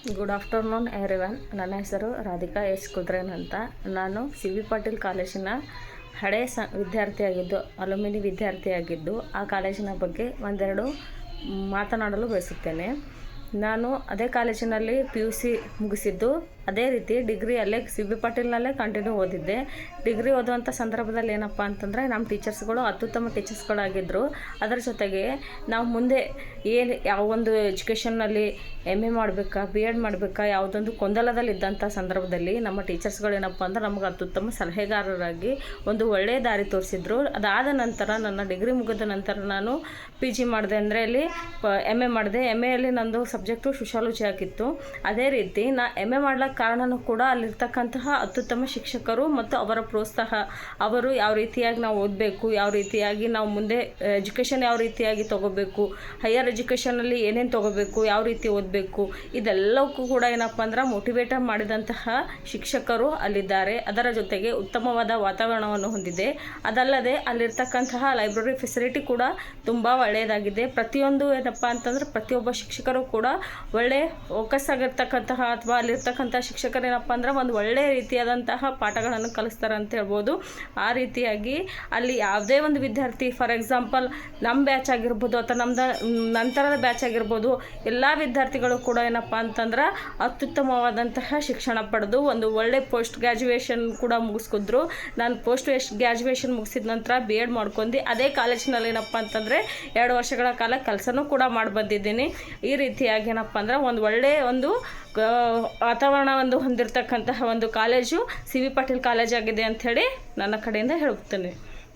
Good afternoon everyone. ನನ್ನ ಹೆಸರು Radhika S ಕುದ್ರೇನ್ ಅಂತ. ನಾನು ಸಿ ವಿ ಪಾಟೀಲ್ ಕಾಲೇಜಿನ ಹಳೆ ವಿದ್ಯಾರ್ಥಿಯಾಗಿದ್ದು, ಅಲುಮಿನಿ ವಿದ್ಯಾರ್ಥಿಯಾಗಿದ್ದು, ಆ ಕಾಲೇಜಿನ ಬಗ್ಗೆ ಒಂದೆರಡು ಮಾತನಾಡಲು ಬಯಸುತ್ತೇನೆ. ನಾನು ಅದೇ ಕಾಲೇಜಿನಲ್ಲಿ PUC ಮುಗಿಸಿದ್ದು, ಅದೇ ರೀತಿ ಡಿಗ್ರಿ ಅಲ್ಲೇ ಸಿ ವಿ ಪಾಟೀಲ್ನಲ್ಲೇ ಕಂಟಿನ್ಯೂ ಓದಿದ್ದೆ. ಡಿಗ್ರಿ ಓದುವಂಥ ಸಂದರ್ಭದಲ್ಲಿ ಏನಪ್ಪ ಅಂತಂದರೆ, ನಮ್ಮ ಟೀಚರ್ಸ್ಗಳು ಅತ್ಯುತ್ತಮ ಟೀಚರ್ಸ್ಗಳಾಗಿದ್ದರು. ಅದರ ಜೊತೆಗೆ ನಾವು ಮುಂದೆ ಯಾವ ಒಂದು ಎಜುಕೇಷನ್ನಲ್ಲಿ MA ಮಾಡಬೇಕಾ, BEd ಮಾಡಬೇಕಾ, ಯಾವುದೊಂದು ಗೊಂದಲದಲ್ಲಿದ್ದಂಥ ಸಂದರ್ಭದಲ್ಲಿ ನಮ್ಮ ಟೀಚರ್ಸ್ಗಳು ಏನಪ್ಪ ಅಂದ್ರೆ ನಮಗೆ ಅತ್ಯುತ್ತಮ ಸಲಹೆಗಾರರಾಗಿ ಒಂದು ಒಳ್ಳೆಯ ದಾರಿ ತೋರಿಸಿದ್ರು. ಅದಾದ ನಂತರ ನನ್ನ ಡಿಗ್ರಿ ಮುಗಿದ ನಂತರ ನಾನು PG ಮಾಡಿದೆ. ಅಂದರೆ ಅಲ್ಲಿ MA ಮಾಡಿದೆ. MAಯಲ್ಲಿ ನಂದು ಸಬ್ಜೆಕ್ಟು ಸೋಷಿಯಾಲಜಿ ಆಗಿತ್ತು. ಅದೇ ರೀತಿ MA ಮಾಡ್ಲಿಕ್ಕೆ ಕಾರಣನೂ ಕೂಡ ಅಲ್ಲಿರ್ತಕ್ಕಂತಹ ಅತ್ಯುತ್ತಮ ಶಿಕ್ಷಕರು ಮತ್ತು ಅವರ ಪ್ರೋತ್ಸಾಹ. ಅವರು ಯಾವ ರೀತಿಯಾಗಿ ನಾವು ಓದಬೇಕು, ಯಾವ ರೀತಿಯಾಗಿ ನಾವು ಮುಂದೆ ಎಜುಕೇಷನ್ ಯಾವ ರೀತಿಯಾಗಿ ತೊಗೋಬೇಕು, ಹೈಯರ್ ಎಜುಕೇಷನಲ್ಲಿ ಏನೇನು ತೊಗೋಬೇಕು, ಯಾವ ರೀತಿ ಓದಬೇಕು, ಇದೆಲ್ಲಕ್ಕೂ ಕೂಡ ಏನಪ್ಪ ಅಂದ್ರೆ ಮೋಟಿವೇಟ್ ಮಾಡಿದಂತಹ ಶಿಕ್ಷಕರು ಅಲ್ಲಿದ್ದಾರೆ. ಅದರ ಜೊತೆಗೆ ಉತ್ತಮವಾದ ವಾತಾವರಣವನ್ನು ಹೊಂದಿದೆ. ಅದಲ್ಲದೆ ಅಲ್ಲಿರ್ತಕ್ಕಂತಹ ಲೈಬ್ರರಿ ಫೆಸಿಲಿಟಿ ಕೂಡ ತುಂಬ ಒಳ್ಳೆಯದಾಗಿದೆ. ಪ್ರತಿಯೊಂದು ಏನಪ್ಪ ಅಂತಂದ್ರೆ ಪ್ರತಿಯೊಬ್ಬ ಶಿಕ್ಷಕರು ಕೂಡ ಒಳ್ಳೆ ಫೋಕಸ್ ಆಗಿರ್ತಕ್ಕಂತಹ ಅಥವಾ ಅಲ್ಲಿರ್ತಕ್ಕಂಥ ಶಿಕ್ಷಕರು ಏನಪ್ಪ ಅಂದ್ರೆ ಒಂದು ಒಳ್ಳೆಯ ರೀತಿಯಾದಂತಹ ಪಾಠಗಳನ್ನು ಕಲಿಸ್ತಾರೆ ಅಂತ ಹೇಳ್ಬೋದು. ಆ ರೀತಿಯಾಗಿ ಅಲ್ಲಿ ಯಾವುದೇ ಒಂದು ವಿದ್ಯಾರ್ಥಿ, ಫಾರ್ ಎಕ್ಸಾಂಪಲ್ ನಮ್ಮ ಬ್ಯಾಚ್ ಆಗಿರ್ಬೋದು ಅಥವಾ ನಮ್ಮದು ನಂತರದ ಬ್ಯಾಚ್ ಆಗಿರ್ಬೋದು, ಎಲ್ಲ ವಿದ್ಯಾರ್ಥಿಗಳು ಕೂಡ ಏನಪ್ಪ ಅಂತಂದ್ರೆ ಅತ್ಯುತ್ತಮವಾದಂತಹ ಶಿಕ್ಷಣ ಪಡೆದು ಒಂದು ಒಳ್ಳೆ ಪೋಸ್ಟ್ ಗ್ರ್ಯಾಜುಯೇಷನ್ ಕೂಡ ಮುಗಿಸ್ಕಿದ್ರು. ನಾನು ಪೋಸ್ಟ್ ಗ್ರ್ಯಾಜುಯೇಷನ್ ಮುಗಿಸಿದ ನಂತರ BEd ಮಾಡ್ಕೊಂಡು ಅದೇ ಕಾಲೇಜಿನಲ್ಲಿ ಏನಪ್ಪ ಅಂತಂದರೆ 2 ವರ್ಷಗಳ ಕಾಲ ಕೆಲಸನೂ ಕೂಡ ಮಾಡಿ ಬಂದಿದ್ದೀನಿ. ಈ ರೀತಿಯಾಗಿ ಏನಪ್ಪ ಅಂದ್ರೆ ಒಂದು ಒಳ್ಳೆಯ ಒಂದು ವಾತಾವರಣ ಹೊಂದಿರತಕ್ಕಂತಹ ಒಂದು college C V Patil college ಆಗಿದೆ ಅಂಥೇಳಿ ನನ್ನ ಕಡೆಯಿಂದ ಹೇಳುತ್ತೇನೆ.